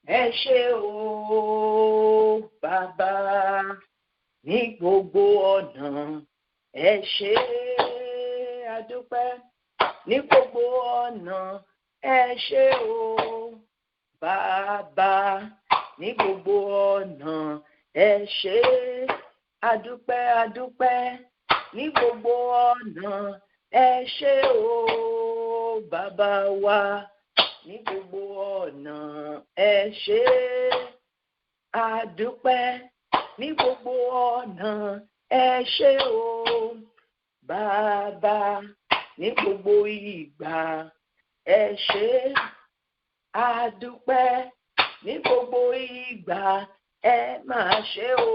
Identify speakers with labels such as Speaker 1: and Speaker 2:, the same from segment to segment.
Speaker 1: ẹ ṣé o bàbá ní gbogbo ọ̀nà, ẹ ṣé adúpẹ́ ní gbogbo ọ̀nà, ẹ ṣé o bàbá ní gbogbo ọ̀nà, ẹ ṣé adúpẹ́ ní gbogbo ọ̀nà, ẹ ṣé o bàbá wa ní gbogbo ọ̀nà, ẹ ṣé adúpẹ́ ní gbogbo ọ̀nà, ẹ ṣé o bàbá ní gbogbo ìgbà, ẹ ṣé adúpẹ́ ní gbogbo ìgbà, ẹ máa ṣé o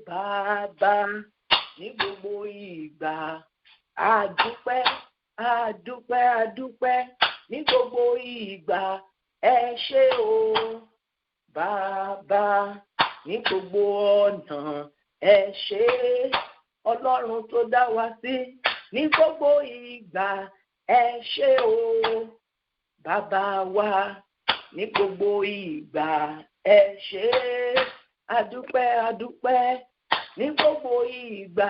Speaker 1: bàbá ní gbogbo ìgbà, adúpẹ́ ní gbogbo ìgbà, ẹ ṣé o bàbá ní gbogbo ọ̀nà, ẹ ṣé Ọlọ́run tó dá wa sí ní gbogbo ìgbà, ẹ ṣé o bàbá wa ní gbogbo ìgbà, ẹ ṣé adúpẹ́ ní gbogbo ìgbà,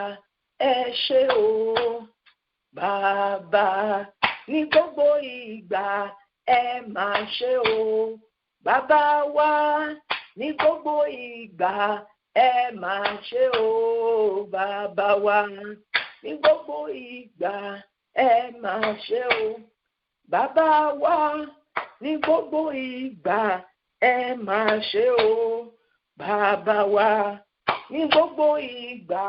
Speaker 1: ẹ ṣé o bàbá ní gbogbo ìgbà, ẹ máa ṣé o bàbá wa ní gbogbo ìgbà, ẹ máa ṣé o bàbá wa ní gbogbo ìgbà, ẹ máa ṣé o bàbá wa ní gbogbo ìgbà, ẹ máa ṣé o bàbá wa ní gbogbo ìgbà,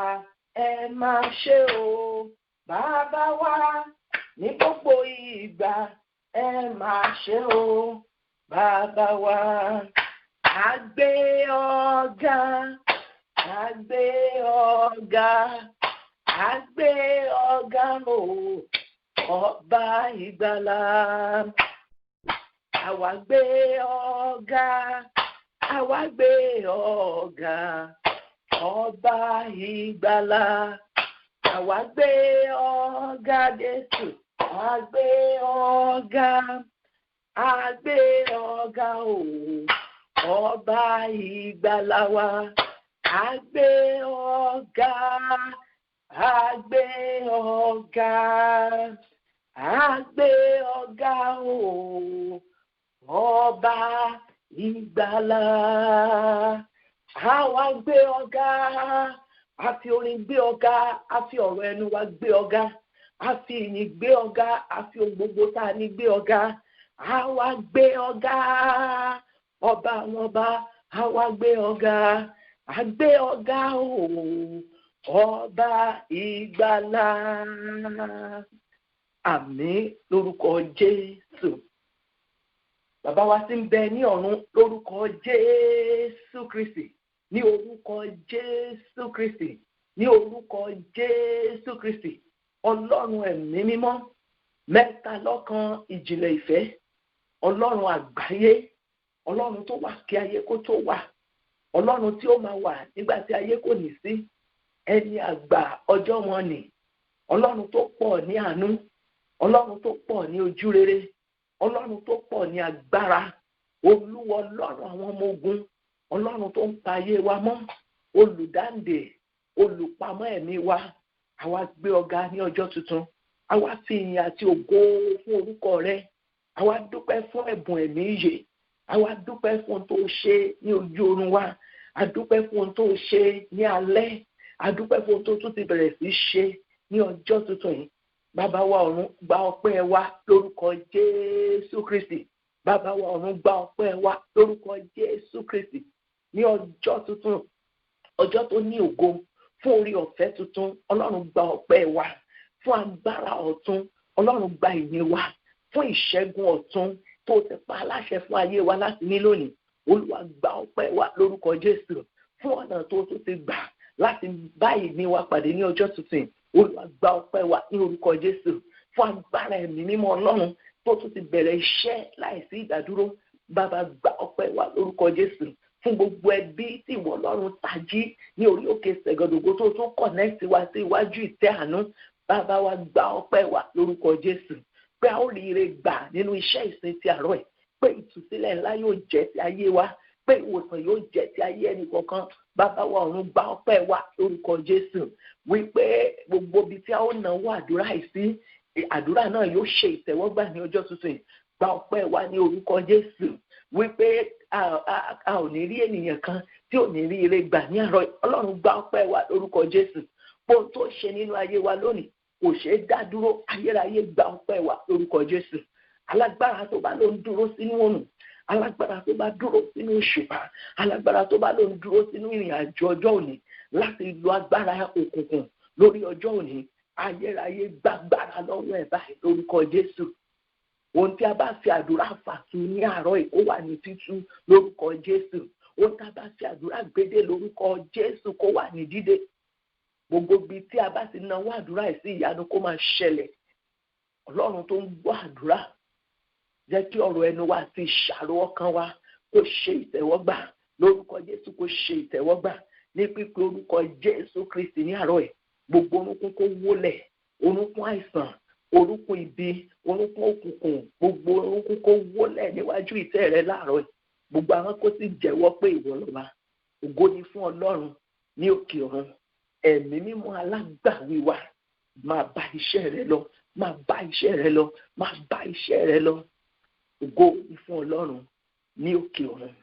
Speaker 1: ẹ máa ṣé o bàbá wa ní gbogbo ìgbà, ẹ máa ṣé o bàbá wa. A gbé ọ̀gá, a gbé ọ̀gá, a gbé ọ̀gá o ọba ìgbàlà. Àwa gbé ọ̀gá, àwa gbé ọ̀gá ọba ìgbàlà. Àwa gbé ọ̀gá Jésù, a gbé ọ̀gá, a gbé ọ̀gá o ọba ìgbàlà wa. A gbé ọ̀gá, a gbé ọ̀gá, a gbé ọ̀gá o ọba ìgbàlà. Àwa gbé ọ̀gá, a fi orin gbé ọ̀gá, a fi ọ̀rọ̀ ẹnu wa gbé ọ̀gá, a fi ìyìn gbé ọ̀gá, a fi ohun gbogbo tá a ní gbé ọ̀gá. Àwa gbé ọ̀gá ọba àwọn ọba, àwa gbé ọ̀gá, a gbé ọ̀gá o ọba ìgbàlà. Àmín lórúkọ Jésù. Bàbá wa tí ń bẹ ní ọ̀run, lórúkọ Jésù Kristi, ní orúkọ Jésù Kristi, ní orúkọ Jésù Kristi, Ọlọ́run ẹ̀mí mímọ́, mẹ́ta lọ́kan ìjìnlẹ̀ ìfẹ́, Ọlọ́run àgbáyé, Ọlọ́run tó wà kí ayé kó tó wà, Ọlọ́run tí ó máa wà nígbà tí ayé kò ní sí, ẹni àgbà ọjọ́ wọn nì, Ọlọ́run tó pọ̀ ní àánú, Ọlọ́run tó pọ̀ ní ojú rere, Ọlọ́run tó pọ̀ ní agbára, Olúwa Ọlọ́run àwọn ọmọ ogun, Ọlọ́run tó ń pa ayé wa mọ́, olùdáǹdè, olùpamọ́ ẹ̀mí wa. Àwa gbé ọ̀gá ní ọjọ́ tuntun, àwa fi ìyìn àti ògo fún orúkọ rẹ, àwa dúpẹ́ fún ẹ̀bùn ẹ̀mí ìyè, àwa dúpẹ́ fún ohun tó ṣe ní ojú oorun wa, a dúpẹ́ fún ohun tó ṣe ní alẹ́, a dúpẹ́ fún ohun tó tún ti bẹ̀rẹ̀ sí ṣe ní ọjọ́ tuntun yìí. Bàbá wa ọ̀run gba ọpẹ́ wa lórúkọ Jésù Kristi. Bàbá wa ọ̀run gba ọpẹ́ wa lórúkọ Jésù Kristi. Ní ọjọ́ tuntun, ọjọ́ tó ní ògo, fún orí ọ̀fẹ́ tuntun, Ọlọ́run gba ọpẹ́ wa. Fún agbára ọ̀tun, Ọlọ́run gba ìyìn wa. Fún ìṣẹ́gun ọ̀tun tó ti pa aláṣẹ fún ayé wa láti ní lónìí, Olúwa gba ọpẹ́ wa lórúkọ Jésù. Fún ọ̀nà tó tún ti gbà láti báyìí ní wa pàdé ní ọjọ́ tuntun, Olúwa gba ọpẹ́ wa ní orúkọ Jésù. Fún agbára ẹ̀mí mímọ́ Ọlọ́run tó tún ti bẹ̀rẹ̀ iṣẹ́ láìsí ìdádúró, Bàbá gba ọpẹ́ wa lórúkọ Jésù. Fún gbogbo ẹbí tí ìwọ Ọlọ́run tají ní orí òkè Ṣẹ̀gọ̀dògbò tó tún kọ̀nẹ́ẹ̀tì wa sí iwájú ìtẹ́ àánú, Bàbá wa gba ọpẹ́ wa lórúkọ Jésù. Pé a ó rí ire gbà nínú iṣẹ́ ìsìn ti àárọ̀ ẹ̀, pé ìtúsílẹ̀ ńlá yóò jẹ́ ti ayé wa, pé ìwòsàn yóò jẹ́ ti ayé ẹnì kọ̀ọ̀kan. Bàbá wa ọ̀run gba ọpẹ́ wa lórúkọ Jésù, wípé gbogbo ibi tí a ó náwó àdúrà yìí sí, àdúrà náà yóò ṣe ìtẹ́wọ́gbà ní ọjọ́ tuntun yìí. Gba ọpẹ́ wa ní orúkọ Jésù, wípé a ò ní rí ènìyàn kan tí ò ní rí ire gbà ní àárọ̀. Ọlọ́run gba ọpẹ́ wa lórúkọ Jésù. Ohun tó ṣe nínú ayé wa lónìí kò ṣeé dá dúró. Ayérayé gba ọpẹ́ wa lórúkọ Jésù. Alágbára tó bá ló ń dúró sínú òrùn, alágbára tó bá dúró sínú òṣùpá, alágbára tó bá ló ń dúró sínú ìrìn àjò ọjọ́ òní láti lo agbára òkùnkùn lórí ọjọ́ òní, ayérayé gbàgbára lọ́wọ́ ẹ̀ báyìí lórúkọ Jésù. Ohun tí a bá fi àdúrà fàtú ní àárọ̀ yìí, ó wà ní títú lórúkọ Jésù. Ohun tí a bá fi àdúrà gbédè lórúkọ Jésù, kó wà ní dídè. Gbogbo ibi tí a bá ti náwó àdúrà yìí sí, ìyanu kó máa ṣẹlẹ̀. Ọlọ́run tó ń gbọ́ àdúrà, jẹ́ kí ọ̀rọ̀ ẹnu wa àti ìṣàrò ọkàn wa kó ṣe ìtẹ́wọ́gbà lórúkọ Jésù, kó ṣe ìtẹ́wọ́gbà ní pípé orúkọ Jésù Kristi ní àárọ̀ yìí. Gbogbo orúnkún kó wólẹ̀, orúnkún àìsàn, orúnkún ibi, orúnkún òkùnkùn, gbogbo orúnkún kó wólẹ̀ níwájú ìtẹ́ rẹ láàárọ̀ yìí. Gbogbo àwọn kó sì jẹ́wọ́ pé ìwọ lọ́ba. Ògo ni fún Ọlọ́run ní òkè ọ̀run. Ẹ̀mí mímọ́ alágbàwí wa, máa bá iṣẹ́ rẹ lọ, máa bá iṣẹ́ rẹ lọ, máa bá iṣẹ́ rẹ lọ. Ògo ni fún Ọlọ́run ní òkè ọ̀run.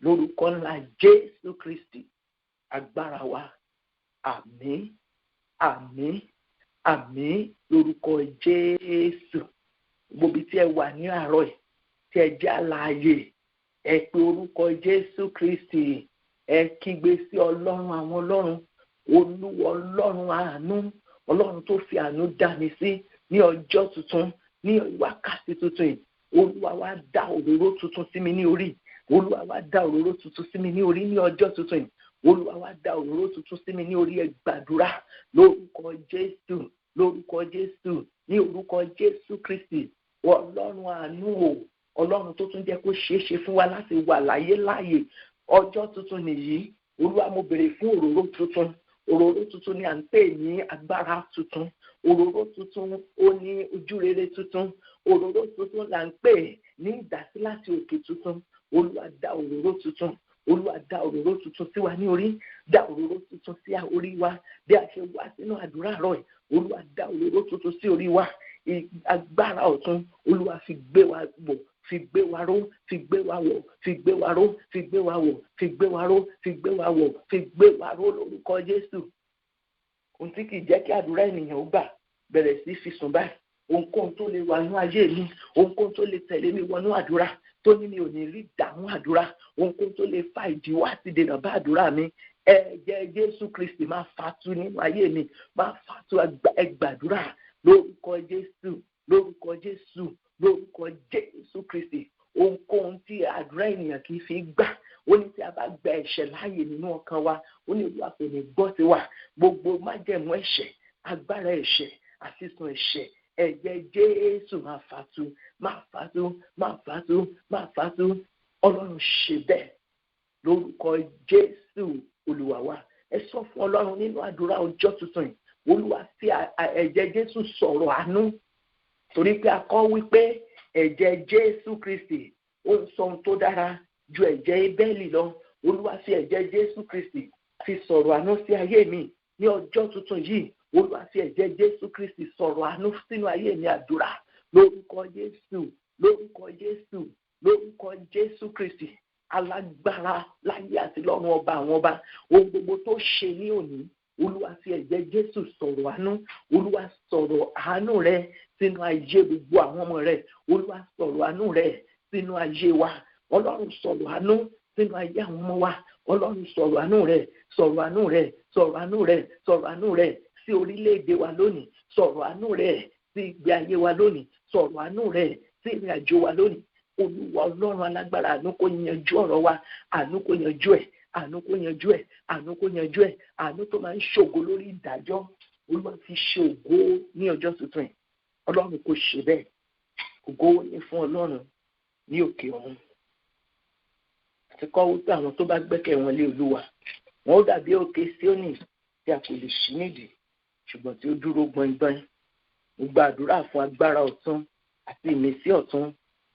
Speaker 1: Lórúkọ ńlá Jésù Kristi, agbára wa. Àmín, àmín, àmín lórúkọ Jésù. Gbogbo tí ẹ wà ní àárọ̀ yìí, tí ẹ jẹ́ alààyè, ẹ pe orúkọ Jésù Kristi, ẹ kígbe sí Ọlọ́run àwọn ọlọ́run, Olúwa Ọlọ́run àánú, Ọlọ́run tó fi àánú dá mi sí ní ọjọ́ tuntun, ní wákàtí tuntun yìí. Olúwa wá dá òróró tuntun sí mi ní orí. Olúwa wá dá òróró tuntun sí mi ní orí ní ọjọ́ tuntun yìí. Olúwa wá dá òróró tuntun sí mi ní orí. Ẹ gbàdúrà lórúkọ Jésù, lórúkọ Jésù, ní orúkọ Jésù Kristi. Ọlọ́run àánú o, Ọlọ́run tó tún jẹ́ kó ṣeé ṣe fún wa láti wà láyé láàyè ọjọ́ tuntun nìyí. Olúwa, mo béèrè fún òróró tuntun. Òróró tuntun ni à ń pè ní agbára tuntun. Òróró tuntun ó ní ojúrere tuntun. Òróró tuntun là ń pè ní ìdásí láti òkè tuntun. Olúwa dá òróró tuntun. Olúwa dá òróró tuntun sí wa ní orí. Dá òróró tuntun sí orí wa. Bí a ṣe wá sínú àdúrà rọ̀ yìí, Olúwa dá òróró tuntun sí orí wa. Agbára ọ̀tun, Olúwa fi gbé wa wọ̀, fi gbé wa ró, fi gbé wa wọ̀, fi gbé wa ró, fi gbé wa wọ̀, fi gbé wa ró, fi gbé wa wọ̀, fi gbé wa ró lórúkọ Jésù. Ohun tí kìí jẹ́ kí àdúrà ènìyàn ó gbà, bẹ̀rẹ̀ sí fi sùn báyìí. Ohunkóhun tó lè wà ní ayé mi, ohunkóhun tó lè tẹ̀lé mi wọnú àdúrà, tó ní mi ò ní rí ìdààmú àdúrà, ohunkóhun tó lè fa ìdíwọ́ àti dènà bá àdúrà mi, ẹ̀jẹ̀ Jésù Kristi máa fàtú nínú ayé mi, máa fàtú ẹgbàdúrà lórúkọ Jésù, lórúkọ Jésù, lórúkọ Jésù Kristi. Ohunkóhun tí àdúrà ènìyàn kì í fi gbà, ó ní tí a bá gba ẹ̀ṣẹ̀ láàyè nínú ọkàn wa, ó ní Olúwa kò ní gbọ́ sí wa. Gbogbo májẹ̀mú ẹ̀ṣẹ̀, agbára ẹ̀ṣẹ̀, àfisùn ẹ̀ṣẹ̀, ẹ̀jẹ̀ Jésù máa fàtú, máa fàtú, máa fàtú, máa fàtú. Ọlọ́run ṣe bẹ́ẹ̀ lórúkọ Jésù Olúwa wa. Ẹ sọ fún Ọlọ́run nínú àdúrà ọjọ́ tuntun yìí, Olúwa fi ẹ̀jẹ̀ Jésù sọ̀rọ̀ àánú, torí pé a kọ wípé ẹ̀jẹ̀ Jésù Kristi ó ń sọ ohun tó dára ju ẹ̀jẹ̀ Ébẹ́lì lọ. Olúwa fi ẹ̀jẹ̀ Jésù Kristi fi sọ̀rọ̀ àánú sí ayé mi ní ọjọ́ tuntun yìí. Olúwa fi ẹ̀jẹ̀ Jésù Kristi sọ̀rọ̀ àánú sínú ayé mi. Àdúrà lórúkọ Jésù, lórúkọ Jésù, lórúkọ Jésù Kristi, alágbára láyé àti lọ́run, ọba àwọn ọba. Ohun gbogbo tó ṣe ní òní, Olúwa fi ẹ̀jẹ̀ Jésù sọ̀rọ̀ àánú. Olúwa sọ̀rọ̀ àánú rẹ sínú ayé gbogbo àwọn ọmọ rẹ. Olúwa sọ̀rọ̀ àánú rẹ sínú ayé wa. Ọlọ́run sọ̀rọ̀ àánú sínú ayé àwọn ọmọ wa. Ọlọ́run sọ̀rọ̀ àánú rẹ, sọ̀rọ̀ àánú rẹ, sọ̀rọ̀ àánú rẹ, sọ̀rọ̀ àánú rẹ sí orílẹ̀-èdè wa lónìí. Sọ̀rọ̀ àánú rẹ sí ìgbé ayé wa lónìí. Sọ̀rọ̀ àánú rẹ sí ìrìn àjò wa lónìí. Olúwa Ọlọ́run alágbára, àánú kó yanjú ọ̀rọ̀ wa. Àánú kó yanjú ẹ̀. Àánú kó yanjú ẹ̀. Àánú kó yanjú ẹ̀. Àánú tó máa ń ṣògo lórí ìdájọ́, Olúwa fi ṣe ògo ní ọjọ́ tuntun yìí. Ọlọ́run kò ṣe bẹ́ẹ̀. Ògo ni fún Ọlọ́run ní òkè ọ̀run. Àti kọ́ wípé àwọn tó bá gbẹ́kẹ̀ wọn lé Olúwa, wọn ó dàbí òkè Síónì tí a kò lè ṣí nídìí, ṣùgbọ́n tí ó dúró gbọngbọn. Mo gba àdúrà fún agbára ọ̀tun àti ìmísí ọ̀tun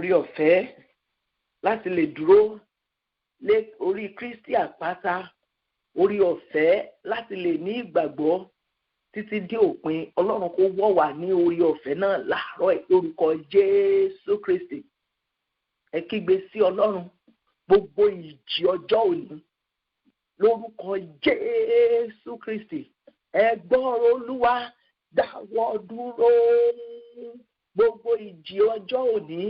Speaker 1: rí ọ̀fẹ́ láti lè dúró lé orí Kristi àpáta, orí ọ̀fẹ́ láti lè ní ìgbàgbọ́ títí dé òpin. Ọlọ́run kó wọ̀ wá ní orí ọ̀fẹ́ náà láàárọ̀ lórúkọ Jésù Kristi. Ẹ kígbe sí Ọlọ́run gbogbo ìjì ọjọ́ òní lórúkọ Jésù Kristi. Ẹ gbọ́rọ̀ Olúwa, dáwọ́ dúró. Gbogbo ìjì ọjọ́ òní,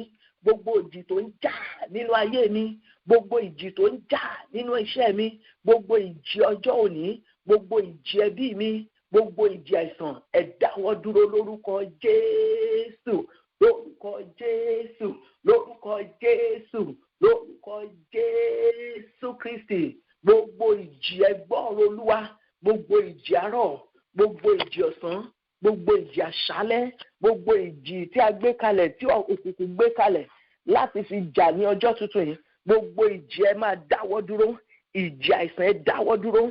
Speaker 1: gbogbo ìjì tó ń jà nínú ayé mi, gbogbo ìjì tó ń jà nínú iṣẹ́ mi, gbogbo ìjì ọjọ́ òní, gbogbo ìjì ẹbí mi, gbogbo ìjì àìsàn, ẹ dáwọ́ dúró lórúkọ Jésù, lórúkọ Jésù, lórúkọ Jésù, lórúkọ Jésù Kristi. Gbogbo ìjì, ẹ gbọ́rọ̀ Olúwa, gbogbo ìjì àárọ̀, gbogbo ìjì ọ̀sán, gbogbo ìjì àṣálẹ́, gbogbo ìjì tí a gbé kalẹ̀, tí òkùnkùn gbé kalẹ̀ láti fi jà ní ọjọ́ tuntun yìí, gbogbo ìjì ẹ máa dáwọ́ dúró. Ìjì àìsàn ẹ dáwọ́ dúró.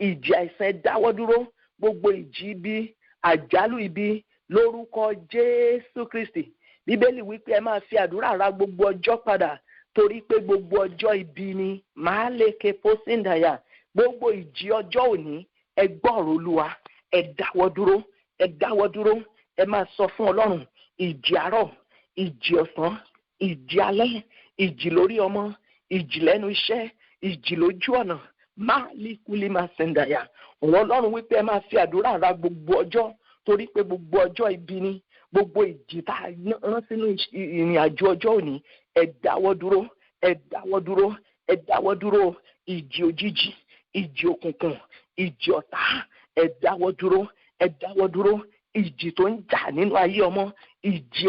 Speaker 1: Ìjì àìsàn ẹ dáwọ́ dúró. Gbogbo ìjì ibi, àjálù ibi lórúkọ Jésù Kristi. Bíbélì wípé ẹ máa fi àdúrà ra gbogbo ọjọ́ padà torí pé gbogbo ọjọ́ ibi ni. Màá lè ké pósíndàyà. Gbogbo ìjì ọjọ́ òní, ẹ gbọ́rọ̀ Olúwa, ẹ dáwọ́ dúró. Ẹ dáwọ́ dúró. Ẹ máa sọ fún Ọlọ́run ìjì àárọ̀, ìjì ọ̀sán, ìjì alẹ́, ìjì lórí ọmọ, ìjì lẹ́nu iṣẹ́, ìjì lójú ọ̀nà. Máa líkulí máa sẹ̀ǹdàyà. Ọ̀rọ̀ Ọlọ́run wípé ẹ máa fi àdúrà ra gbogbo ọjọ́ torí pé gbogbo ọjọ́ ibi ni. Gbogbo ìjì tá a rán sínú ìrìn àjò ọjọ́ òní, ẹ dáwọ́ dúró. Ẹ dáwọ́ dúró. Ẹ dáwọ́ dúró. Ìjì òjijì, ìjì òkùnkùn, ìjì ọ̀tá, ẹ dáwọ́ dúró. Ẹ dáwọ́ dúró. Ìjì tó ń jà nínú ayé ọmọ, ìjì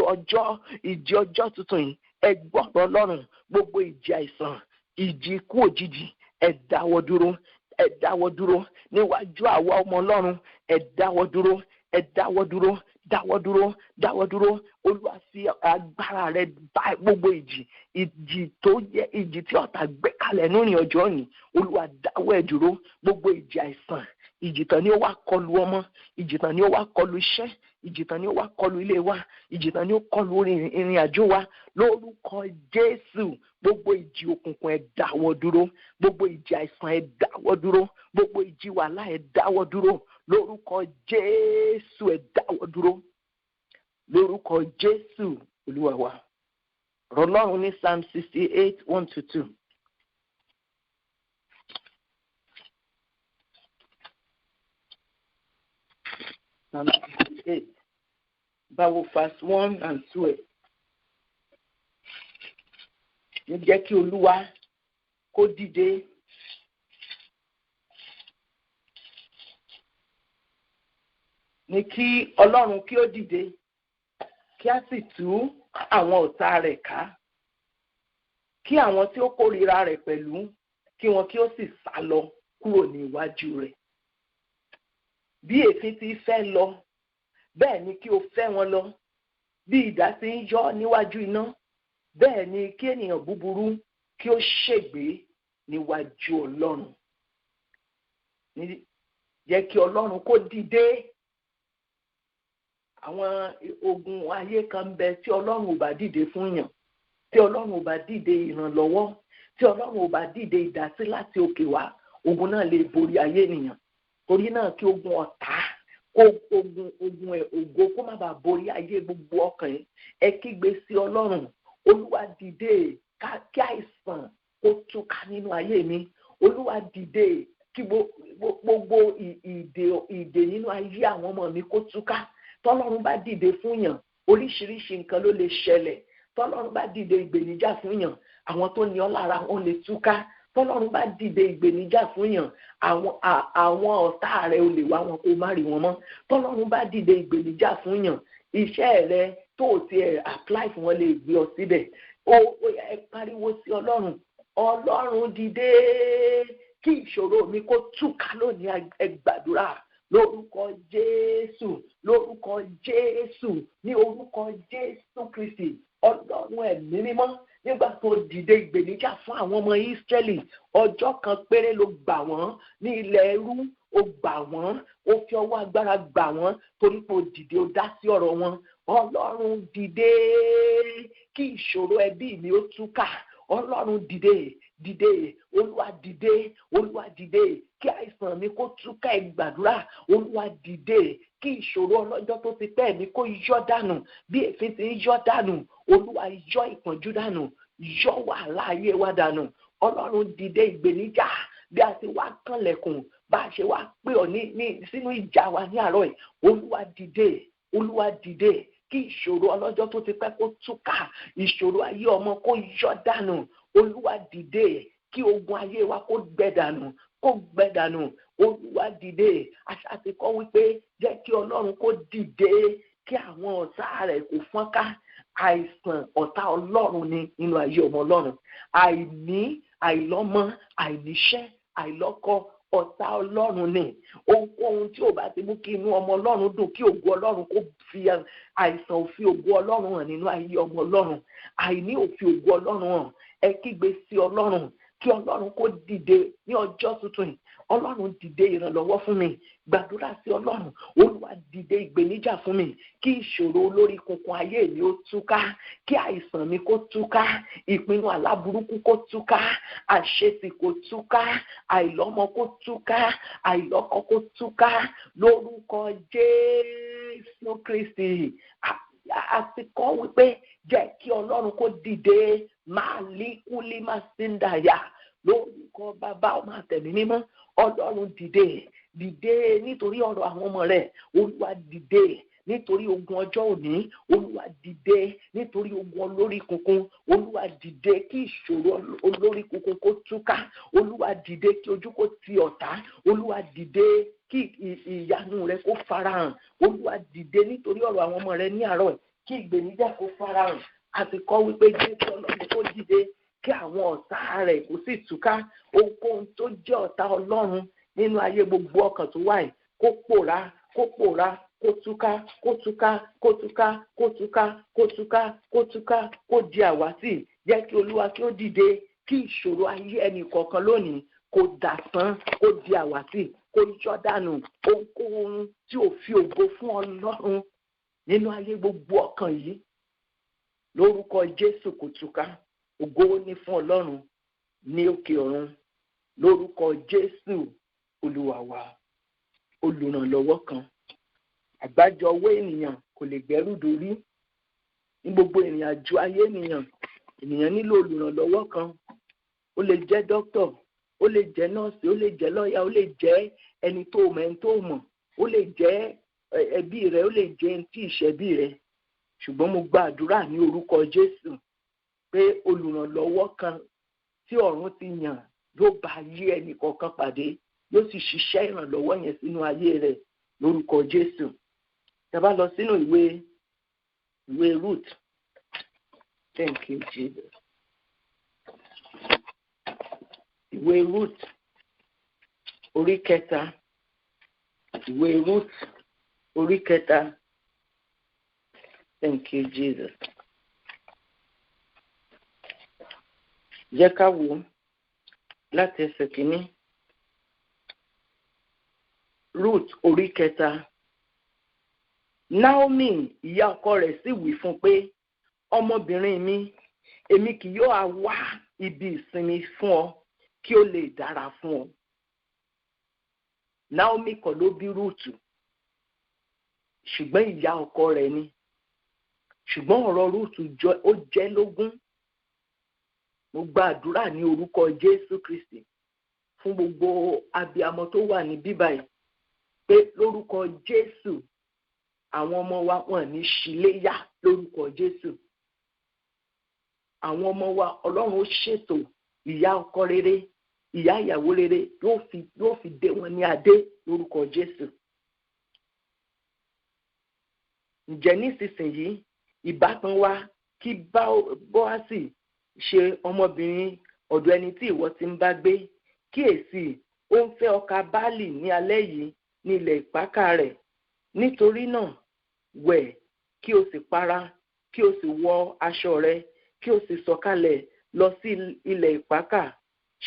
Speaker 1: ọjọ́ tuntun yìí, ẹ gbọ́rọ̀ Ọlọ́run. Gbogbo ìjì àìsàn, ìjì ikú òjijì, ẹ dáwọ́ dúró. Ẹ dáwọ́ dúró níwájú àwa ọmọ Ọlọ́run. Ẹ dáwọ́ dúró. Ẹ dáwọ́ dúró. Dáwọ́ dúró. Dáwọ́ dúró. Olúwa fi agbára rẹ bá gbogbo ìjì tó yẹ, ìjì tí ọ̀tá gbé kalẹ̀ nínú ọjọ́ òní. Olúwa dáwọ́ ẹ dúró. Gbogbo ìjì àìsàn, ìjì tán ni ó wá kọlù ọmọ, ìjì tán ni ó wá kọlù iṣẹ́, ìjì tán ni ó wá kọlù ilé wa, ìjì tán ni ó kọlù ìrìn àjò wa lórúkọ Jésù. Gbogbo ìjì òkùnkùn ẹ dáwọ́ dúró. Gbogbo ìjì àìsàn ẹ dáwọ́ dúró. Gbogbo ìjì wàhálà ẹ dáwọ́ dúró lórúkọ Jésù. Ẹ dáwọ́ dúró lórúkọ Jésù Olúwa wa. Ọlọ́run ní Psalm 68, 1-2. Psalm 68, Bible verse 1 and 2. Ní jẹ́ kí Olúwa kó dìde. Ní kí Ọlọ́run kí ó dìde, kí a sì tú àwọn ọ̀tá rẹ̀ ká. Kí àwọn tí ó kórìíra rẹ̀ pẹ̀lú, kí wọn kí ó sì sá lọ kúrò ní iwájú rẹ̀. Bí èéfín ti fẹ́ lọ, bẹ́ẹ̀ ni kí o fẹ́ wọn lọ. Bí idà ti ń yọ́ níwájú iná, bẹ́ẹ̀ ni kí ènìyàn búburú kí ó ṣègbé níwájú Ọlọ́run. Jẹ́ kí Ọlọ́run kó dìde. Àwọn ogun ayé kan bẹ tí Ọlọ́run ò bá dìde fún yàn, tí Ọlọ́run ò bá dìde ìrànlọ́wọ́, tí Ọlọ́run ò bá dìde ìdásí láti òkè wá, ogun náà lè borí ayé ènìyàn. Torí náà kí ogun ọ̀tá, ogun ògo kó má bàa borí ayé gbogbo ọkàn yìí. Ẹ kígbe sí Ọlọ́run. Olúwa dìde kí àìsàn kó túká nínú ayé mi. Olúwa dìde kí gbogbo ìdè nínú ayé àwọn ọmọ mi kó túká. Tọ́lọ́run bá dìde fún yàn, oríṣiríṣi nǹkan ló lè ṣẹlẹ̀. Tọ́lọ́run bá dìde ìgbèníjà fún yàn, àwọn tó ní ọ lára wọn lè túká. Tọ́lọ́run bá dìde ìgbèníjà fún yàn, àwọn ọ̀tá rẹ̀ ò lè wá wọn kó má rí wọn mọ́. Tọ́lọ́run bá dìde ìgbèníjà fún yàn, iṣẹ́ rẹ tó ti apply fún wọn lè gbé ọ síbẹ̀. Ẹ pariwo sí Ọlọ́run. Ọlọ́run dìde kí ìṣòro mi kó túká lónìí. Ẹ gbàdúrà lórúkọ Jésù, lórúkọ Jésù, ní orúkọ Jésù Kristi. Ọlọ́run ẹ̀mí mímọ́, nígbà tó dìde ìgbèníjà fún àwọn ọmọ Ísírẹ́lì, ọjọ́ kan péré ló gbà wọ́n ní ilẹ̀ ẹrú. Ó gbà wọ́n, ó fi ọwọ́ agbára gbà wọ́n torí pé ó dìde, ó dá sí ọ̀rọ̀ wọn. Ọlọ́run dìde kí ìṣòro ẹbí mi ó túká. Ọlọ́run dìde, dìde, Olúwa dìde, Olúwa dìde, kí àìsàn mi kó túká. Ẹ gbàdúrà, Olúwa dìde, kí ìṣòro ọlọ́jọ́ tó ti pẹ́ mi kó yọ́ dànù bí èéfín ti ń yọ́ dànù. Olúwa yọ́ ìpọ́njú dànù, yọ́ wàhálà ayé wa dànù. Ọlọ́run dìde ìgbèníjà bí a ti wá kànlẹ̀kùn, bá a ṣe wá pè ọ́ sínú ìjà wa ní àárọ̀ yìí. Olúwa dìde, Olúwa dìde, kí ìṣòro ọlọ́jọ́ tó ti pẹ́ kó túká, ìṣòro ayé ọmọ kó yọ́ dànù. Olúwa dìde, kí ogun ayé wa kó gbẹ dànù, kó gbẹ dànù. Olúwa dìde. Àṣà ti kọ́ wípé jẹ́ kí Ọlọ́run kó dìde, kí àwọn ọ̀tá rẹ̀ kó fọ́nká. Àìsàn ọ̀tá Ọlọ́run ni nínú ayé ọmọ Ọlọ́run. Àìní, àìlọ́mọ, àìníṣẹ́, àìlọ́kọ, ọ̀tá Ọlọ́run ni. Ohunkóhun tí ò bá ti mú kí inú ọmọ Ọlọ́run dùn, kí ògo Ọlọ́run kó fi àìsàn ò fi ògo Ọlọ́run hàn nínú ayé ọmọ Ọlọ́run. Àìní ò fi ògo Ọlọ́run hàn. Ẹ kígbe sí Ọlọ́run kí Ọlọ́run kó dìde ní ọjọ́ tuntun yìí. Ọlọ́run dìde ìrànlọ́wọ́ fún mi. Gbàdúrà sí Ọlọ́run, Olúwa dìde ìgbèníjà fún mi, kí ìṣòro olórí kunkun ayé mi ó túká, kí àìsàn mi kó túká, ìpinnu aláburúkú kó túká, àṣetì kó túká, àìlọ́mọ kó túká, àìlọ́kọ kó túká, lórúkọ Jésù Kristi. Àti kọ́ wípé jẹ́ kí Ọlọ́run kó dìde, máa líkúlí máa sí ń dàyà, lórúkọ Bàbá Ọmọ àtẹ̀mí mímọ́. Ọlọ́run dìde, dìde nítorí ọ̀rọ̀ àwọn ọmọ rẹ̀. Olúwa dìde nítorí ogun ọjọ́ òní. Olúwa dìde nítorí ogun olórí kunkun. Olúwa dìde kí ìṣòro olórí kunkun kó túká. Olúwa dìde kí ojú kó ti ọ̀tá. Olúwa dìde kí ìyanu rẹ̀ kó farahàn. Olúwa dìde nítorí ọ̀rọ̀ àwọn ọmọ rẹ̀ ní àárọ̀ kí ìgbèníjà kó farahàn. Àti kọ́ wípé jẹ́ kí Ọlọ́run kó dìde, kí àwọn ọ̀tá rẹ̀ kó sì túká. Ohunkóhun tó jẹ́ ọ̀tá Ọlọ́run nínú ayé gbogbo ọkàn tó wà yìí kó pòórá, kó pòórá, kó túká, kó túká, kó túká, kó túká, kó túká, kó túká, kó di àwátì. Jẹ́ kí Olúwa kí ó dìde, kí ìṣòro ayé ẹnì kọ̀ọ̀kan lónìí kó dàsán, kó di àwátì, kó yọ́ dànù. Ohunkóhun tí ò fi ògo fún Ọlọ́run nínú ayé gbogbo ọkàn yìí, lórúkọ Jésù kó túká. Ògo ni fún Ọlọ́run ní òkè ọ̀run, lórúkọ Jésù Olúwa wa. Olùrànlọ́wọ́ kan, àgbájọ ọwọ́ ènìyàn kò lè gbẹ́rù dórí. Ní gbogbo ìrìn àjò ayé ènìyàn nílò olùrànlọ́wọ́ kan. Ó lè jẹ́ dókítà, ó lè jẹ́ nọ́ọ̀sì, ó lè jẹ́ lọ́ọ̀yà, ó lè jẹ́ ẹni tó mọ̀, ẹni tó mọ̀, ó lè jẹ́ ẹbí rẹ̀, ó lè jẹ́ ẹni tí ìṣẹ́bí rẹ̀. Ṣùgbọ́n mo gba àdúrà ní orúkọ Jésù pé olùrànlọ́wọ́ kan tí ọ̀run ti yàn yóò bá ayé ẹnì kọ̀ọ̀kan pàdé, yóò sì ṣiṣẹ́ ìrànlọ́wọ́ yẹn sínú ayé rẹ̀ lórúkọ Jésù. Tá bá lọ sínú ìwé Ruth. Thank you, Jesus. Ìwé Ruth orí kẹta. Ìwé Ruth orí kẹta. Thank you, Jesus. Jẹ́ ká wò láti ẹsẹ̀ kìíní. Ruth orí kẹta. Naomi ìyá ọkọ rẹ̀ sì wí fún pé, ọmọbìnrin mi, èmi kì yóò wá ibi ìsinmi fún ọ kí ó lè dára fún ọ. Naomi kọ́ ló bí Ruth, ṣùgbọ́n ìyá ọkọ rẹ̀ ni. Ṣùgbọ́n ọ̀rọ̀ Ruth ó jẹ́ lógún. Mo gba àdúrà ní orúkọ Jésù Kristi fún gbogbo abiyamọ tó wà ní bíbáyìí pé lórúkọ Jésù àwọn ọmọ wa wọn ní ṣíléyà lórúkọ Jésù. Àwọn ọmọ wa Ọlọ́run ó ṣètò ìyá ọkọ rere, ìyá ìyàwó rere yóò fi dé wọn ní adé lórúkọ Jésù. Ǹjẹ́ nísinsìnyí ìbátan wa kí Bóásì ṣe ọmọbìnrin ọ̀dọ̀ ẹni tí ìwọ ti ń bá gbé, kíyèsí ó ń fẹ́ ọkà báàlì ní alẹ́ yìí ní ilẹ̀ ìpákà rẹ̀. Nítorí náà wẹ̀ kí o sì para, kí o sì wọ aṣọ rẹ, kí o sì sọ̀kalẹ̀ lọ sí ilẹ̀ ìpákà.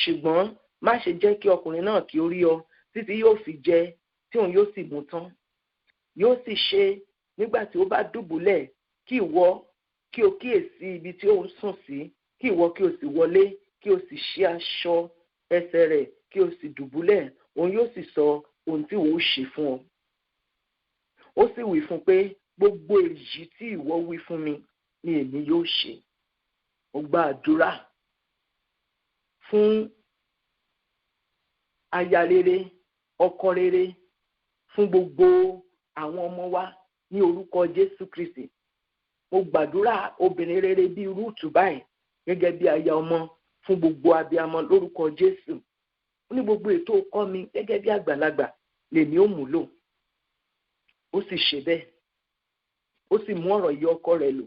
Speaker 1: Ṣùgbọ́n má ṣe jẹ́ kí ọkùnrin náà kí ó rí ọ títí yóò fi jẹ tí òun yóò sì mú tán. Yóò sì ṣe nígbà tí ó bá dùbúlẹ̀ kí kí o kíyèsí ibi tí ó ń sùn sí, kí ìwọ kí o sì wọlé, kí o sì ṣí aṣọ ẹsẹ̀ rẹ̀, kí o sì dùbúlẹ̀, òun yóò sì sọ ohun tí òun ó ṣe fún ọ. Ó sì wí fún pé gbogbo èyí tí ìwọ wí fún mi ni èmi yóò ṣe. Mo gba àdúrà fún aya rere, ọkọ rere, fún gbogbo àwọn ọmọ wa ní orúkọ Jésù Kristi. Mo gbàdúrà obìnrin rere bíi Rúùtù báyìí gẹ́gẹ́ bí aya ọmọ fún gbogbo abiyamọ lórúkọ Jésù. Ó ní gbogbo ètò ọkọ mi gẹ́gẹ́ bí àgbàlagbà lèmi ó múlò. Ó sì ṣe bẹ́ẹ̀. Ó sì mú ọ̀rọ̀ yìí ọkọ rẹ̀ lò.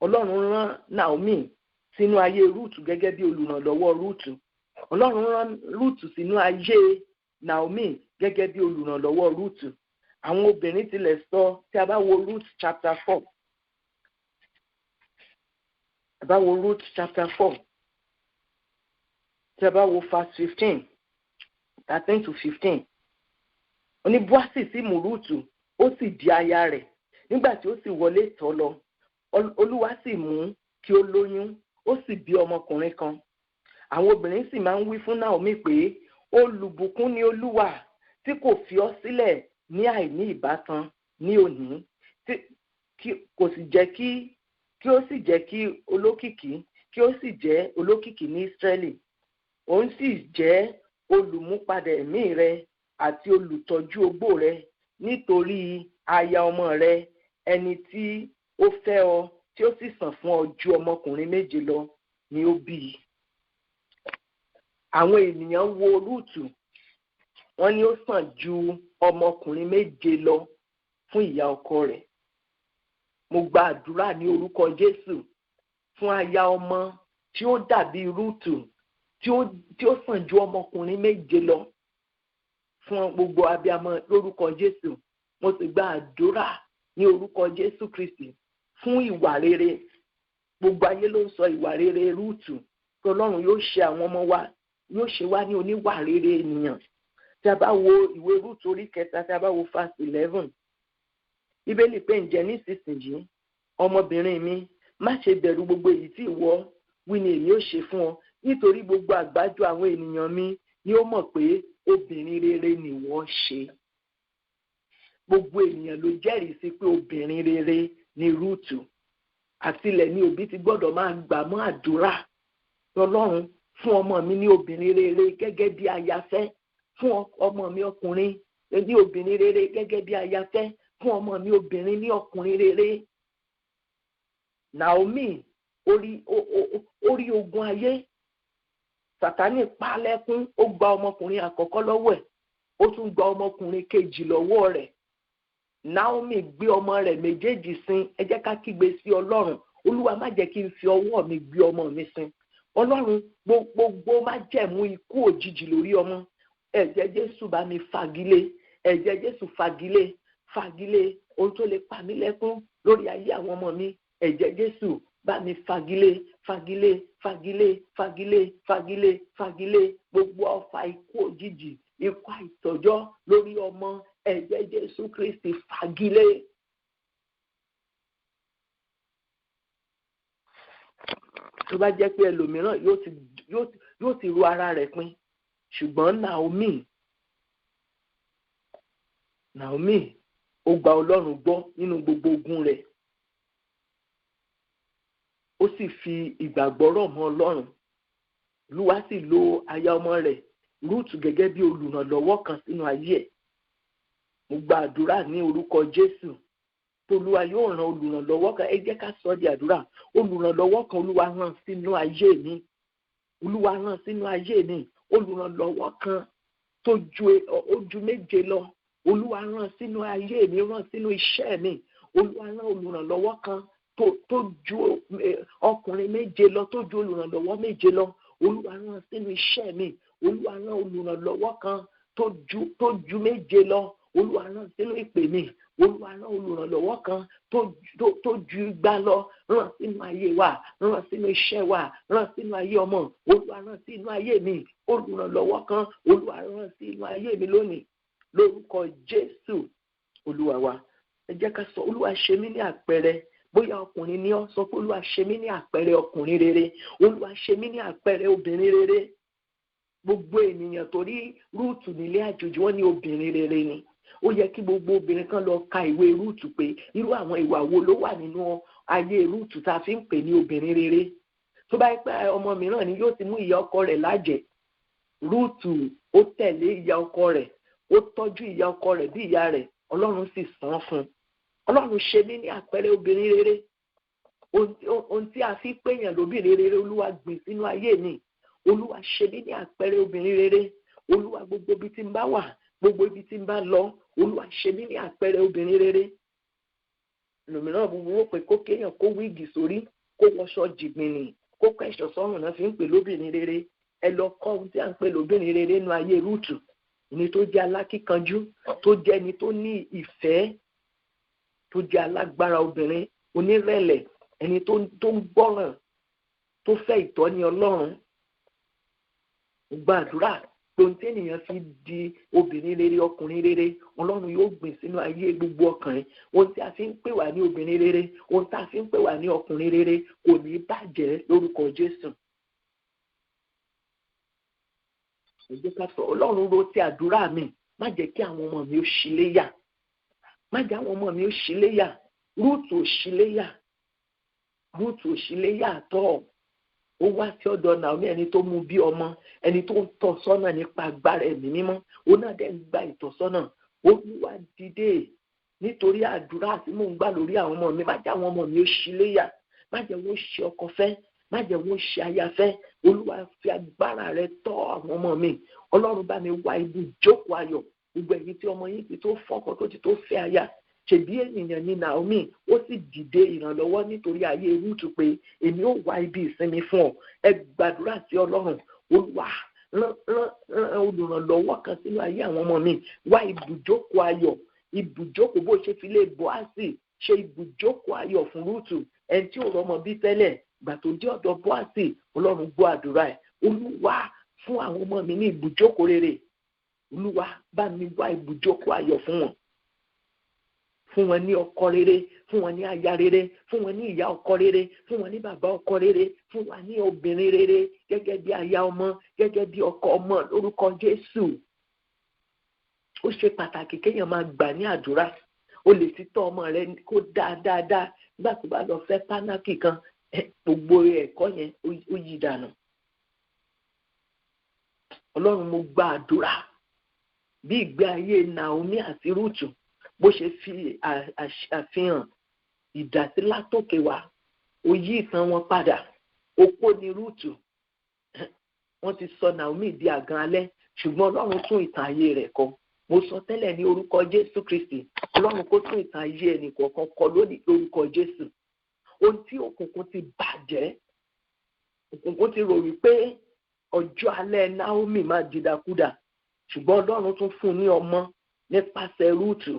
Speaker 1: Ọlọ́run rán Naomi sínú ayé Rúùtù gẹ́gẹ́ bí olùrànlọ́wọ́ Rúùtù. Ọlọ́run rán Rúùtù sínú ayé Naomi gẹ́gẹ́ bí olùrànlọ́wọ́ Rúùtù. Àwọn obìnrin tilẹ̀ sọ tí a bá wo Ruth chapter 4. A bá wo Ruth chapter 4. Tí a bá wo verse 15, 13 to 15. Ó ní Bóásì sì mú Rúùtù, ó sì di aya rẹ̀. Nígbà tí ó sì wọlé tọ̀ lọ, Olúwa sì mú kí ó lóyún, ó sì bí ọmọkùnrin kan. Àwọn obìnrin sì máa ń wí fún Naomi pé olùbùkún ni Olúwa tí kò fi ọ́ sílẹ̀ ní àìní ìbátan ní òní, kò sì jẹ́ kí ó sì jẹ́ kí olókìkí kí ó sì jẹ́ olókìkí ní Ísírẹ́lì. Òun sì jẹ́ olùmúpadà ẹ̀mí rẹ àti olùtọ́jú ogbó rẹ nítorí aya ọmọ rẹ ẹni tí ó fẹ́ ọ tí ó sì sàn fún ọ ju ọmọkùnrin méje lọ ni ó bí. Àwọn ènìyàn wo Rúùtù, wọ́n ní ó sàn ju ọmọkùnrin méje lọ fún ìyá ọkọ rẹ̀. Mo gba àdúrà ní orúkọ Jésù fún aya ọmọ tí ó dàbí Rúùtù, tí ó sàn ju ọmọkùnrin méje lọ fún gbogbo abiyamọ lórúkọ Jésù. Mo sì gba àdúrà ní orúkọ Jésù Kristi fún ìwà rere. Gbogbo ayé ló ń sọ ìwà rere Rúùtù, kí Ọlọ́run yóò ṣe àwọn ọmọ wa, yóò ṣe wá ní oníwà rere ènìyàn. Tí a bá wo ìwé Rúùtù orí 3, tí a bá wo verse 11, Bíbélì pé ǹjẹ́ nísinsìnyí ọmọbìnrin mi, má ṣe bẹ̀rù gbogbo èyí tí ìwọ wí ni èmi ó ṣe fún ọ, nítorí gbogbo àgbájọ àwọn ènìyàn mi ni ó mọ̀ pé obìnrin rere ni wọ́n ṣe. Gbogbo ènìyàn ló jẹ́rìí sí pé obìnrin rere ni Rúùtù. Àtilẹ̀ ni òbí ti gbọ́dọ̀ máa gbà mọ́ àdúrà. Ọlọ́run fún ọmọ mi ní obìnrin rere gẹ́gẹ́ bí ayafẹ́, fún ọmọ mi ọkùnrin ní obìnrin rere gẹ́gẹ́ bí ayafẹ́, fún ọmọ mi obìnrin ní ọkùnrin rere. Naomi orí ogun ayé, Sátánì pa lẹ́kún, ó gba ọmọkùnrin àkọ́kọ́ lọ́wọ́ ẹ̀, ó tún gba ọmọkùnrin kejì lọ́wọ́ rẹ̀. Naomi gbé ọmọ rẹ̀ méjèèjì sin. Ẹ jẹ́ ká kígbe sí Ọlọ́run, Olúwa má jẹ́ kí n fi ọwọ́ mi gbé ọmọ mi sin. Ọlọ́run gbogbo má jẹ̀mú ikú òjijì lórí ọmọ. Ẹ̀jẹ̀ Jésù bá mi fagilé, ẹ̀jẹ̀ Jésù fagilé ohun tó lè pa mí lẹ́kún lórí ayé àwọn ọmọ mi. Ẹ̀jẹ̀ Jésù bá mi fagilé gbogbo ọfà ikú òjijì, ikú àìtọ́jọ́ lórí ọmọ. Ẹ̀jẹ̀ Jésù Kristi fagilé. Tó bá jẹ́ pé ẹlòmíràn yóò ti ru ara rẹ̀ pin, ṣùgbọ́n Naomi ó gba Ọlọ́run gbọ́ nínú gbogbo ogun rẹ̀. Ó sì fi ìgbàgbọ́ rọ̀ mọ́ Ọlọ́run. Olúwa sì lo aya ọmọ rẹ̀ Rúùtù gẹ́gẹ́ bí olùrànlọ́wọ́ kan sínú ayé ẹ̀. Mo gba àdúrà ní orúkọ Jésù. Olúwa yóò rán olùrànlọ́wọ́ kan. Ẹ jẹ́ ká sọ di àdúrà. Olùrànlọ́wọ́ kan Olúwa rán sínú ayé mi. Olúwa rán sínú ayé mi. Olùrànlọ́wọ́ kan tó ju méje lọ. Olúwa rán sínú ayé mi, rán sínú iṣẹ́ mi. Olúwa rán olùrànlọ́wọ́ kan tó ju ọkùnrin méje lọ, tó ju olùrànlọ́wọ́ méje lọ. Olúwa rán sínú iṣẹ́ mi. Olúwa rán olùrànlọ́wọ́ kan tó ju méje lọ. Olúwa rán sínú ìpè mi. Olúwa rán olùrànlọ́wọ́ kan tó ju igba lọ. Rán sínú ayé wa, rán sínú iṣẹ́ wa, rán sínú ayé ọmọ. Olúwa rán sínú ayé mi. Olùrànlọ́wọ́ kan Olúwa rán sínú ayé mi lónìí. Lórúkọ Jésù Olúwa wa. Ẹ jẹ́ ká sọ, Olúwa ṣe mí ní àpẹẹrẹ bóyá ọkùnrin ni ó sọ pé Olúwa ṣe mí ní àpẹẹrẹ ọkùnrin rere, Olúwa ṣe mí ní àpẹẹrẹ obìnrin rere. Gbogbo ènìyàn torí Rúùtù nílé àjòjì wọ́n ní obìnrin rere ni. Ó yẹ kí gbogbo obìnrin kan lọ ka ìwé Rúùtù pé irú àwọn ìwà wo ló wà nínú ayé Rúùtù tá a fi ń pè ní obìnrin rere. Tó bá yẹ pé ọmọ mìíràn ni yóò ti mú ìyá ọkọ rẹ̀ lájẹ̀, Rúùtù ó tẹ̀lé ìyá ọkọ rẹ̀, ó tọ́jú ìyá ọkọ rẹ̀ bí ìyá rẹ̀, Ọlọ́run sì san fún un. Ọlọ́run ṣe mí ní àpẹẹrẹ obìnrin rere. Ohun tí a fi pèèyàn lóbìnrin rere Olúwa gbìn sínú ayé mi. Olúwa ṣe mí ní àpẹẹrẹ obìnrin rere. Olúwa gbogbo ibi tí n bá wà, gbogbo ibi tí n bá lọ, Olúwa ṣe mí ní àpẹẹrẹ obìnrin rere. Lòmíràn gbogbo pé kó kéèyàn kó wíìgì sórí, kó wọṣọ jìgbìnì, kó kọ́ ẹ̀ṣọ́ sọ́rùn náà fi ń pè lóbìnrin rere. Ẹ lọ kọ́ ohun tí à ń pè lóbìnrin rere nínú ayé Rúùtù. Ẹni tó jẹ́ alákíkanjú, tó jẹ́ ẹni tó ní ìfẹ́, tó jẹ́ alágbára obìnrin, onírẹ̀lẹ̀, ẹni tó ń gbọ́ràn, tó fẹ́ ìtọ́ni Ọlọ́run. Gbàdúrà pé ohun tí ènìyàn fi di obìnrin rere, ọkùnrin rere, Ọlọ́run yóò gbìn sínú ayé gbogbo ọkùnrin. Ohun tí a fi ń pè wá ní obìnrin rere, ohun tí a fi ń pè wá ní ọkùnrin rere kò ní bàjẹ́ lórúkọ Jésù. Ọlọ́run ro ti àdúrà mi, má jẹ́ kí àwọn ọmọ mi ó ṣíléyà. Má jẹ́ àwọn ọmọ mi ó ṣíléyà. Rúùtù ò ṣíléyà. Rúùtù ò ṣíléyà àtọ́. Ó wá sí ọ̀dọ̀ Naomi, ẹni tó mú bí ọmọ, ẹni tó ń tọ́ sọ́nà nípa agbára ẹ̀mí mímọ́. Ó náà dẹ̀ ń gba ìtọ́sọ́nà. Olúwa dìde nítorí àdúrà tí mò ń gbà lórí àwọn ọmọ mi. Má jẹ́ àwọn ọmọ mi ó ṣíléyà. Má jẹ́ wọ́n ṣe ọkọ fẹ́. Má jẹ́ wọ́n ṣe aya fẹ́. Olúwa fi agbára rẹ tọ́ àwọn ọmọ mi. Ọlọ́run bá mi wá ibi ìjókòó ayọ̀. Gbogbo ẹ̀yin tí ọmọ yín ti tó fọ́kọ tó ti tó fẹ́ aya. Ṣèbí ènìyàn ni Naomi, ó sì dìde ìrànlọ́wọ́ nítorí ayé Rúùtù pé èmi ó wá ibi ìsinmi fún ọ. Ẹ gbàdúrà sí Ọlọ́run. Olúwa rán olùrànlọ́wọ́ kan sínú ayé àwọn ọmọ mi. Wá ibùjókòó ayọ̀. Ibùjókòó bó ṣe fi lé Bóásì ṣe ibùjókòó ayọ̀ fún Rúùtù. Ẹni tí ò rọ́mọ bí tẹ́lẹ̀, gbà tó dé ọ̀dọ̀ Bóásì, Ọlọ́run gbọ́ àdúrà ẹ̀. Olúwa fún àwọn ọmọ mi ní ibùjókòó rere. Olúwa bá mi wá ibùjókòó ayọ̀ fún wọn. Fún wọn ní ọkọ rere, fún wọn ní aya rere, fún wọn ní ìyá ọkọ rere, fún wọn ní bàbá ọkọ rere, fún wọn ní obìnrin rere, gẹ́gẹ́ bí aya ọmọ, gẹ́gẹ́ bí ọkọ ọmọ lórúkọ Jésù. Ó ṣe pàtàkì kéèyàn máa gbà ní àdúrà. O lè ti tọ́ ọmọ rẹ kó dáadáa nígbà tó bá lọ fẹ́ pánákì kan, gbogbo ẹ̀kọ́ yẹn ó yí dànù. Ọlọ́run, mo gba àdúrà bí ìgbé ayé Naomi àti Rúùtù bó ṣe fi àfihàn ìdásí látòkè wá, ó yí ìtàn wọn padà. Opó ni Rúùtù, wọ́n ti sọ Naomi di àgàn alẹ́, ṣùgbọ́n Ọlọ́run tún ìtàn ayé rẹ̀ kọ. Mo sọ tẹ́lẹ̀ ní orúkọ Jésù Kristi, Ọlọ́run kó tún ìtàn ayé ẹnì kọ̀ọ̀kan kọ lónìí lórúkọ Jésù. Ohun tí òkùnkùn ti bàjẹ́, òkùnkùn ti rò wípé ọjọ́ alẹ́ Naomi máa dìdàkudà, ṣùgbọ́n Ọlọ́run tún fún un ní ọmọ nípasẹ̀ Rúùtù.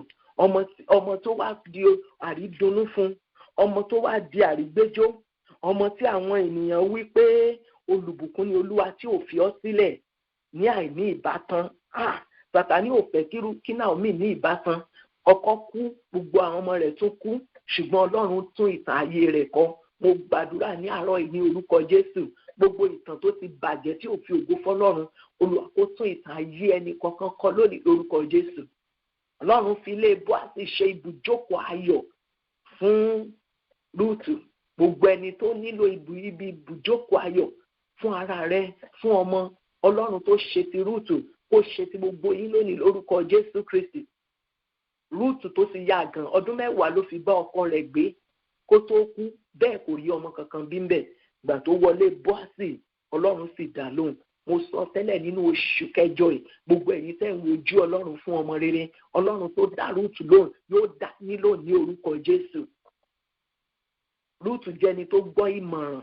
Speaker 1: Ọmọ tó wá di àrídùnnú fún, ọmọ tó wá di àrígbéjó, ọmọ tí àwọn ènìyàn wí pé olùbùkún ni Olúwa tí ò fi ọ́ sílẹ̀ ní àìní ìbátan. Sátánì ò fẹ́ kí Naomi ní ìbátan. Ọkọ kú, gbogbo àwọn ọmọ rẹ̀ tún kú, ṣùgbọ́n Ọlọ́run tún ìtàn ayé rẹ̀ kọ. Mo gbàdúrà ní àárọ̀ yìí ní orúkọ Jésù, gbogbo ìtàn tó ti bàjẹ́ tí ò fi ògo fọ́lọ́run, Olúwa kó tún ìtàn ayé ẹnì kọ̀ọ̀kan kọ lónìí lórúkọ Jésù. Ọlọ́run fi ilé Bóásì ṣe ibùjókòó ayọ̀ fún Rúùtù. Gbogbo ẹni tó nílò ibi ibùjókòó ayọ̀ fún ara rẹ̀, fún ọmọ, Ọlọ́run tó ṣe ti Rúùtù kó ṣe ti gbogbo yín lónìí lórúkọ Jésù Kristi. Rúùtù tó ti ya àgàn ọdún 10 ló fi bá ọkọ rẹ̀ gbé kó tó kú, bẹ́ẹ̀ kò rí ọmọ kankan bí ń bẹ̀. Gbà tó wọlé Bóásì, Ọlọ́run sì dá lóhùn. Mo sọ tẹ́lẹ̀ nínú oṣù kẹjọ yìí, gbogbo ẹ̀yin tẹ́ ń wojú Ọlọ́run fún ọmọ rere, Ọlọ́run tó dá Rúùtù lóhùn yóò dá yín lóhùn ní orúkọ Jésù. Rúùtù jẹ́ ẹni tó gbọ́ ìmọ̀ràn.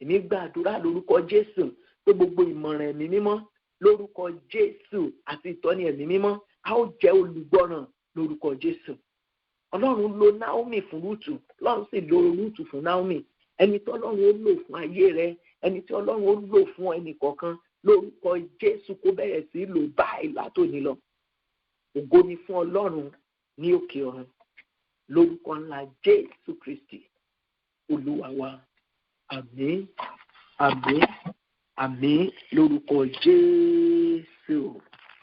Speaker 1: Èmi gbàdúrà lórúkọ Jésù pé gbogbo ìmọ̀ràn ẹ̀mí mímọ́ lórúkọ Jésù àti ìtọ́ni ẹ̀mí mímọ́ a ó jẹ́ olùgbọ́ràn lórúkọ Jésù. Ọlọ́run lo Naomi fún Rúùtù, Ọlọ́run sì lo Rúùtù fún Naomi. Ẹni tí Ọlọ́run ó lò fún ayé rẹ, ẹni tí Ọlọ́run ó lò fún ẹnì kọ̀ọ̀kan lórúkọ Jésù kó bẹ̀rẹ̀ sí lò báyìí látòní lọ. Ògo ni fún Ọlọ́run ní òkè ọ̀run lórúkọ ńlá Jésù Kristi Olúwa wa. Àmín, àmín, àmín lórúkọ Jésù.